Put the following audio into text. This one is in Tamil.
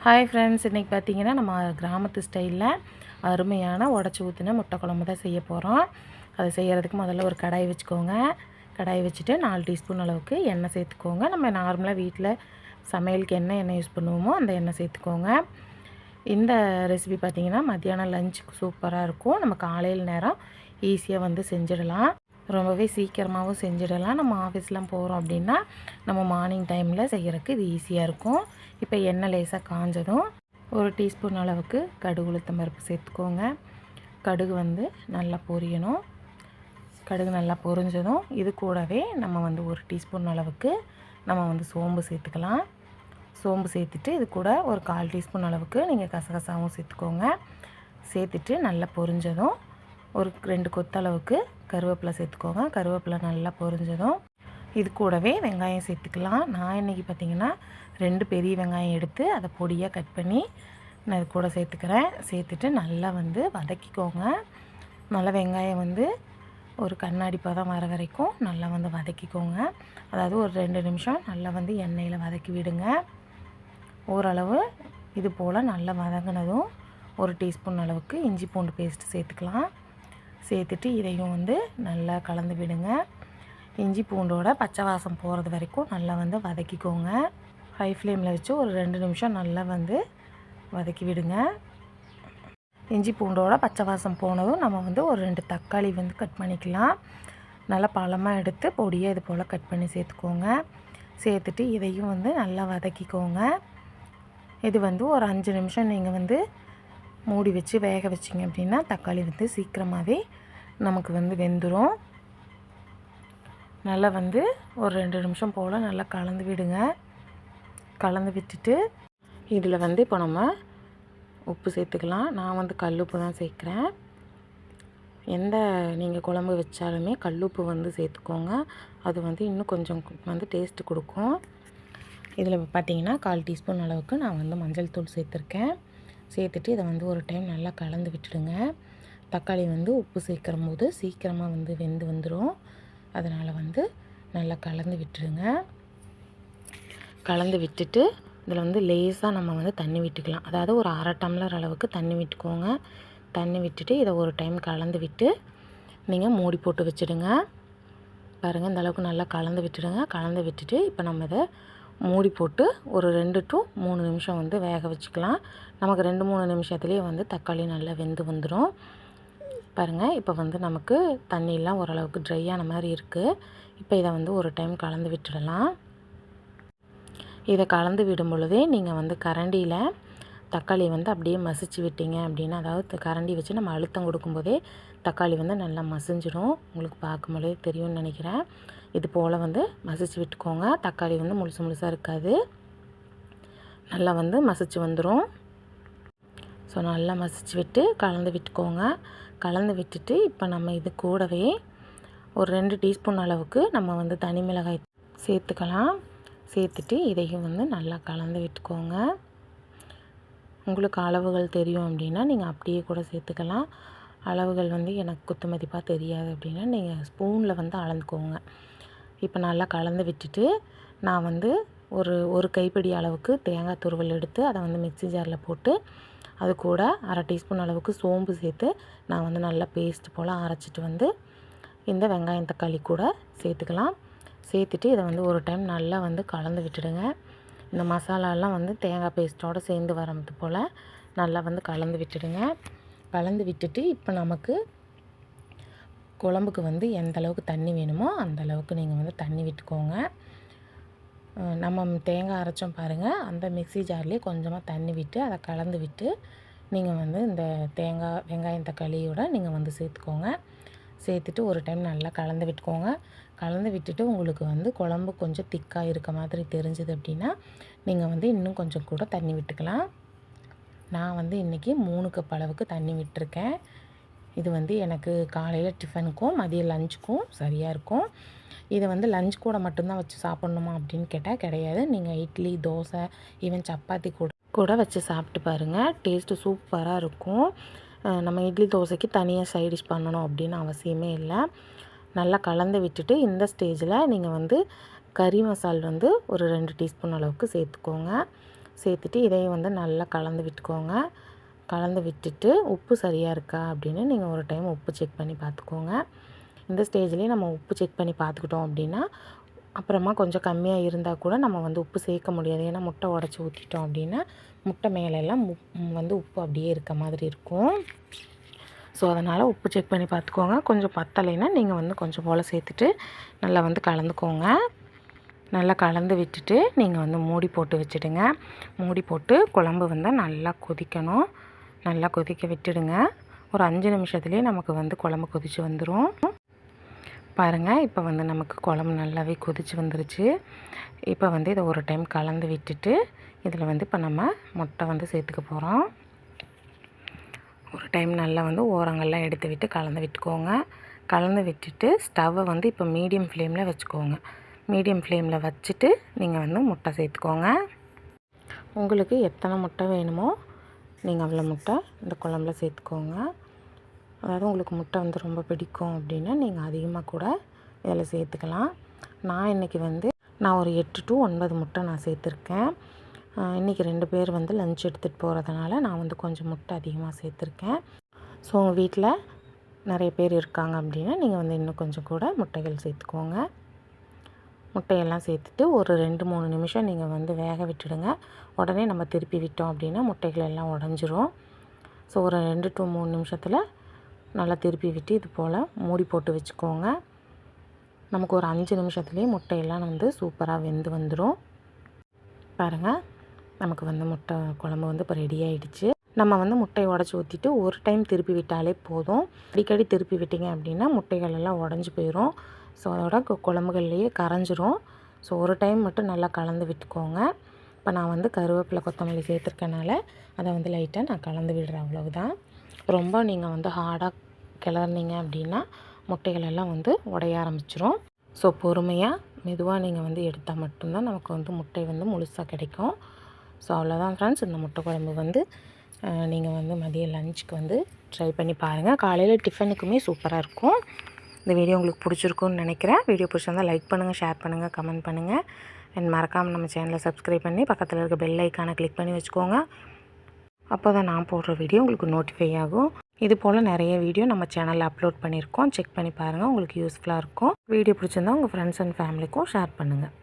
ஹாய் ஃப்ரெண்ட்ஸ், இன்றைக்கி பார்த்தீங்கன்னா நம்ம கிராமத்து ஸ்டைலில் அருமையான உடச்சி ஊற்றின முட்டை குழம்பு தான் செய்ய போகிறோம். அதை செய்கிறதுக்கு முதல்ல ஒரு கடாய் வச்சுக்கோங்க. கடாய் வச்சுட்டு 4 டீஸ்பூன் அளவுக்கு எண்ணெய் சேர்த்துக்கோங்க. நம்ம நார்மலாக வீட்டில் சமையலுக்கு என்ன எண்ணெய் யூஸ் பண்ணுவோமோ அந்த எண்ணெய் சேர்த்துக்கோங்க. இந்த ரெசிபி பார்த்திங்கன்னா மத்தியானம் லஞ்சுக்கு சூப்பராக இருக்கும். நம்ம காலையில் நேரம் ஈஸியாக வந்து செஞ்சிடலாம். ரொம்பவே சீக்கிரமாகவும் செஞ்சிடலாம். நம்ம ஆஃபீஸ்லாம் போகிறோம் அப்படின்னா நம்ம மார்னிங் டைமில் செய்கிறதுக்கு இது ஈஸியாக இருக்கும். இப்போ எண்ணெய் லேசாக காஞ்சதும் 1 டீஸ்பூன் அளவுக்கு கடுகு உளுத்தம் பருப்பு சேர்த்துக்கோங்க. கடுகு வந்து நல்லா பொரியணும். கடுகு நல்லா பொரிஞ்சதும் இது கூடவே நம்ம வந்து 1 டீஸ்பூன் அளவுக்கு நம்ம வந்து சோம்பு சேர்த்துக்கலாம். சோம்பு சேர்த்துட்டு இது கூட ஒரு 1/4 டீஸ்பூன் அளவுக்கு நீங்கள் கசகசாவும் சேர்த்துக்கோங்க. சேர்த்துட்டு நல்லா பொரிஞ்சதும் ஒரு 2 கொத்தளவுக்கு கருவேப்பிலை சேர்த்துக்கோங்க. கருவேப்பிலை நல்லா பொரிஞ்சதும் இது கூடவே வெங்காயம் சேர்த்துக்கலாம். நான் இன்றைக்கி பார்த்திங்கன்னா 2 பெரிய வெங்காயம் எடுத்து அதை பொடியாக கட் பண்ணி நான் இது கூட சேர்த்துக்கிறேன். சேர்த்துட்டு நல்லா வந்து வதக்கிக்கோங்க. நல்லா வெங்காயம் வந்து ஒரு கண்ணாடி பதம் வர வரைக்கும் நல்லா வந்து வதக்கிக்கோங்க. அதாவது ஒரு 2 நிமிஷம் நல்லா வந்து எண்ணெயில் வதக்கி விடுங்க. ஓரளவு இது போல் நல்லா வதங்கினதும் 1 டீஸ்பூன் அளவுக்கு இஞ்சி பூண்டு பேஸ்ட்டு சேர்த்துக்கலாம். சேர்த்துட்டு இதையும் வந்து நல்லா கலந்து விடுங்க. இஞ்சி பூண்டோட பச்சை வாசம் போகிறது வரைக்கும் நல்லா வந்து வதக்கிக்கோங்க. ஹை ஃப்ளேமில் வச்சு ஒரு 2 நிமிஷம் நல்லா வந்து வதக்கி விடுங்க. இஞ்சி பூண்டோட பச்சை வாசம் போனதும் நம்ம வந்து ஒரு 2 தக்காளி வந்து கட் பண்ணிக்கலாம். நல்லா பழமாக எடுத்து பொடியாக இது போல் கட் பண்ணி சேர்த்துக்கோங்க. சேர்த்துட்டு இதையும் வந்து நல்லா வதக்கிக்கோங்க. இது வந்து ஒரு 5 நிமிஷம் நீங்கள் வந்து மூடி வச்சு வேக வச்சிங்க அப்படின்னா தக்காளி வந்து சீக்கிரமாகவே நமக்கு வந்து வெந்துடும். நல்லா வந்து ஒரு 2 நிமிஷம் போல் நல்லா கலந்து விடுங்க. கலந்து விட்டுட்டு இதில் வந்து இப்போ நம்ம உப்பு சேர்த்துக்கலாம். நான் வந்து கல்லுப்பு தான் சேர்க்குறேன். எந்த நீங்கள் குழம்பு வச்சாலுமே கல்லுப்பு வந்து சேர்த்துக்கோங்க. அது வந்து இன்னும் கொஞ்சம் வந்து டேஸ்ட்டு கொடுக்கும். இதில் பார்த்திங்கன்னா 1/4 டீஸ்பூன் அளவுக்கு நான் வந்து மஞ்சள் தூள் சேர்த்துருக்கேன். சேர்த்துட்டு இதை வந்து ஒரு டைம் நல்லா கலந்து விட்டுடுங்க. தக்காளி வந்து உப்பு சேர்க்கும் போது சீக்கிரமாக வந்து வெந்து வந்துடும். அதனால் வந்து நல்லா கலந்து விட்டுடுங்க. கலந்து விட்டுட்டு இதில் வந்து லேசாக நம்ம வந்து தண்ணி விட்டுக்கலாம். அதாவது ஒரு 1/2 டம்ளர் அளவுக்கு தண்ணி விட்டுக்கோங்க. தண்ணி விட்டுட்டு இதை ஒரு டைம் கலந்து விட்டு நீங்கள் மூடி போட்டு வச்சுடுங்க. பாருங்கள், இந்த அளவுக்கு நல்லா கலந்து விட்டுடுங்க. கலந்து விட்டுட்டு இப்போ நம்ம இதை மூடி போட்டு ஒரு 2 to 3 நிமிஷம் வந்து வேக வச்சுக்கலாம். நமக்கு 2-3 நிமிஷத்துலேயே வந்து தக்காளி நல்லா வெந்து வந்துடும். பாருங்கள், இப்போ வந்து நமக்கு தண்ணியெலாம் ஓரளவுக்கு ட்ரையான மாதிரி இருக்குது. இப்போ இதை வந்து ஒரு டைம் கலந்து விட்டுடலாம். இதை கலந்து விடும் பொழுதே நீங்கள் வந்து கரண்டியில் தக்காளி வந்து அப்படியே மசிச்சு விட்டீங்க அப்படின்னா, அதாவது கரண்டி வச்சு நம்ம அழுத்தம் கொடுக்கும்போதே தக்காளி வந்து நல்லா மசிஞ்சிடும். உங்களுக்கு பார்க்கும்போதே தெரியும்னு நினைக்கிறேன். இது போல் வந்து மசிச்சு விட்டுக்கோங்க. தக்காளி வந்து முழுசாக இருக்காது. நல்லா வந்து மசிச்சு வந்துடும். ஸோ நல்லா மசிச்சு விட்டு கலந்து விட்டுக்கோங்க. கலந்து விட்டுட்டு இப்போ நம்ம இது கூடவே ஒரு 2 டீஸ்பூன் அளவுக்கு நம்ம வந்து தனி மிளகாய் சேர்த்துக்கலாம். சேர்த்துட்டு இதையும் வந்து நல்லா கலந்து விட்டுக்கோங்க. உங்களுக்கு அளவுகள் தெரியும் அப்படின்னா நீங்கள் அப்படியே கூட சேர்த்துக்கலாம். அளவுகள் வந்து எனக்கு குத்து மதிப்பாக தெரியாது அப்படின்னா நீங்கள் ஸ்பூனில் வந்து அளந்துக்கோங்க. இப்போ நல்லா கலந்து விட்டுட்டு நான் வந்து ஒரு கைப்பிடி அளவுக்கு தேங்காய் துருவல் எடுத்து அதை வந்து மிக்ஸி ஜாரில் போட்டு அது கூட 1/2 டீஸ்பூன் அளவுக்கு சோம்பு சேர்த்து நான் வந்து நல்லா பேஸ்ட் போல் அரைச்சிட்டு வந்து இந்த வெங்காயம் தக்காளி கூட சேர்த்துக்கலாம். சேர்த்துட்டு இதை வந்து ஒரு டைம் நல்லா வந்து கலந்து விட்டுடுங்க. இந்த மசாலாலாம் வந்து தேங்காய் பேஸ்ட்டோடு சேர்ந்து வரது போல் நல்லா வந்து கலந்து விட்டுடுங்க. கலந்து விட்டுட்டு இப்போ நமக்கு குழம்புக்கு வந்து எந்த அளவுக்கு தண்ணி வேணுமோ அந்த அளவுக்கு நீங்கள் வந்து தண்ணி விட்டுக்கோங்க. நம்ம தேங்காய் அரைச்சோம் பாருங்கள், அந்த மிக்ஸி ஜார்லேயே கொஞ்சமாக தண்ணி விட்டு அதை கலந்து விட்டு நீங்கள் வந்து இந்த தேங்காய் வெங்காயம் தக்காளியோட நீங்கள் வந்து சேர்த்துக்கோங்க. சேர்த்துட்டு ஒரு டைம் நல்லா கலந்து விட்டுக்கோங்க. கலந்து விட்டுட்டு உங்களுக்கு வந்து குழம்பு கொஞ்சம் திக்காக இருக்க மாதிரி தெரிஞ்சுது அப்படின்னா நீங்கள் வந்து இன்னும் கொஞ்சம் கூட தண்ணி விட்டுக்கலாம். நான் வந்து இன்றைக்கி 3 கப் அளவுக்கு தண்ணி விட்டுருக்கேன். இது வந்து எனக்கு காலையில் டிஃபனுக்கும் மதியம் லஞ்சுக்கும் சரியாக இருக்கும். இதை வந்து லஞ்ச் கூட மட்டும்தான் வச்சு சாப்பிட்ணுமா அப்படின்னு கேட்டால் கிடையாது. நீங்கள் இட்லி, தோசை, ஈவன் சப்பாத்தி கூட வச்சு சாப்பிட்டு பாருங்கள். டேஸ்ட்டு சூப்பராக இருக்கும். நம்ம இட்லி தோசைக்கு தனியாக சைட் டிஷ் பண்ணணும் அப்படின்னு அவசியமே இல்லை. நல்லா கலந்து விட்டுட்டு இந்த ஸ்டேஜில் நீங்கள் வந்து கறி மசால் வந்து ஒரு 2 டீஸ்பூன் அளவுக்கு சேர்த்துக்கோங்க. சேர்த்துட்டு இதையும் வந்து நல்லா கலந்து விட்டுக்கோங்க. கலந்து விட்டுட்டு உப்பு சரியாக இருக்கா அப்படின்னு நீங்கள் ஒரு டைம் உப்பு செக் பண்ணி பார்த்துக்கோங்க. இந்த ஸ்டேஜ்லேயே நம்ம உப்பு செக் பண்ணி பார்த்துக்கிட்டோம் அப்படின்னா அப்புறமா கொஞ்சம் கம்மியாக இருந்தால் கூட நம்ம வந்து உப்பு சேர்க்க முடியாது. ஏன்னா முட்டை உடச்சி ஊற்றிட்டோம் அப்படின்னா முட்டை மேலெல்லாம் வந்து உப்பு அப்படியே இருக்க மாதிரி இருக்கும். ஸோ அதனால் உப்பு செக் பண்ணி பார்த்துக்கோங்க. கொஞ்சம் பத்தலைன்னா நீங்கள் வந்து கொஞ்சம் போல் சேர்த்துட்டு நல்லா வந்து கலந்துக்கோங்க. நல்லா கலந்து விட்டுட்டு நீங்கள் வந்து மூடி போட்டு வச்சுடுங்க. மூடி போட்டு குழம்பு வந்து நல்லா கொதிக்கணும். நல்லா கொதிக்க விட்டுடுங்க. ஒரு 5 நிமிஷத்துலேயே நமக்கு வந்து குழம்பு கொதித்து வந்துடும். பாருங்கள், இப்போ வந்து நமக்கு குழம்பு நல்லாவே கொதித்து வந்துருச்சு. இப்போ வந்து இதை ஒரு டைம் கலந்து விட்டுட்டு இதில் வந்து இப்போ நம்ம முட்டை வந்து சேர்த்துக்க போகிறோம். ஒரு டைம் நல்லா வந்து ஓரங்கள்லாம் எடுத்து விட்டு கலந்து விட்டுக்கோங்க. கலந்து விட்டுட்டு ஸ்டவ்வை வந்து இப்போ மீடியம் ஃப்ளேமில் வச்சுக்கோங்க. மீடியம் ஃப்ளேமில் வச்சுட்டு நீங்கள் வந்து முட்டை சேர்த்துக்கோங்க. உங்களுக்கு எத்தனை முட்டை வேணுமோ நீங்கள் அவ்வளோ முட்டை இந்த குழம்புல சேர்த்துக்கோங்க. அதாவது உங்களுக்கு முட்டை வந்து ரொம்ப பிடிக்கும் அப்படின்னா நீங்கள் அதிகமாக கூட இதில் சேர்த்துக்கலாம். நான் இன்றைக்கி வந்து ஒரு 8 to 9 முட்டை நான் சேர்த்துருக்கேன். இன்றைக்கி 2 பேர் வந்து லஞ்ச் எடுத்துகிட்டு போகிறதுனால நான் வந்து கொஞ்சம் முட்டை அதிகமாக சேர்த்துருக்கேன். ஸோ உங்கள் வீட்டில் நிறைய பேர் இருக்காங்க அப்படின்னா நீங்கள் வந்து இன்னும் கொஞ்சம் கூட முட்டைகள் சேர்த்துக்கோங்க. முட்டையெல்லாம் சேர்த்துட்டு ஒரு 2-3 நிமிஷம் நீங்கள் வந்து வேக விட்டுடுங்க. உடனே நம்ம திருப்பி விட்டோம் அப்படின்னா முட்டைகள் எல்லாம் உடஞ்சிரும். ஸோ ஒரு 2 to 3 நிமிஷத்தில் நல்லா திருப்பி விட்டு இது போல் மூடி போட்டு வச்சுக்கோங்க. நமக்கு ஒரு 5 நிமிஷத்துலேயே முட்டையெல்லாம் வந்து சூப்பராக வெந்து வந்துடும். பாருங்கள், நமக்கு வந்து முட்டை குழம்பு வந்து இப்போ ரெடி ஆகிடுச்சு. நம்ம வந்து முட்டையை உடச்சி ஊற்றிட்டு ஒரு டைம் திருப்பி விட்டாலே போதும். அடிக்கடி திருப்பி விட்டிங்க அப்படின்னா முட்டைகள் எல்லாம் உடஞ்சி போயிடும். ஸோ அதோட குழம்புகள்லேயே கரைஞ்சிரும். ஸோ ஒரு டைம் மட்டும் நல்லா கலந்து விட்டுக்கோங்க. இப்போ நான் வந்து கருவேப்பிலை கொத்தமல்லி சேர்த்துருக்கனால அதை வந்து லைட்டாக நான் கலந்து விடுறேன், அவ்வளவுதான். ரொம்ப நீங்கள் வந்து ஹார்டாக கிளறினீங்க அப்படின்னா முட்டைகள் எல்லாம் வந்து உடைய ஆரம்பிச்சிரும். ஸோ பொறுமையாக மெதுவாக நீங்கள் வந்து எடுத்தால் மட்டும்தான் நமக்கு வந்து முட்டை வந்து முழுசாக கிடைக்கும். ஸோ அவ்வளோதான் ஃப்ரெண்ட்ஸ், இந்த முட்டை குழம்பு வந்து நீங்கள் வந்து மதிய லஞ்சுக்கு வந்து ட்ரை பண்ணி பாருங்கள். காலையில் டிஃபனுக்குமே சூப்பராக இருக்கும். இந்த வீடியோ உங்களுக்கு பிடிச்சிருக்குன்னு நினைக்கிறேன். வீடியோ பிடிச்சிருந்தால் லைக் பண்ணுங்கள், ஷேர் பண்ணுங்கள், கமெண்ட் பண்ணுங்கள். அண்ட் மறக்காமல் நம்ம சேனலை சப்ஸ்கிரைப் பண்ணி பக்கத்தில் இருக்க பெல் ஐக்கானை கிளிக் பண்ணி வச்சுக்கோங்க. அப்போ தான் நான் போடுற வீடியோ உங்களுக்கு நோட்டிஃபை ஆகும். இது போல் நிறைய வீடியோ நம்ம சேனலில் அப்லோட் பண்ணியிருக்கோம். செக் பண்ணி பாருங்கள், உங்களுக்கு யூஸ்ஃபுல்லாக இருக்கும். வீடியோ பிடிச்சிருந்தால் உங்கள் ஃப்ரெண்ட்ஸ் அண்ட் ஃபேமிலிக்கும் ஷேர் பண்ணுங்கள்.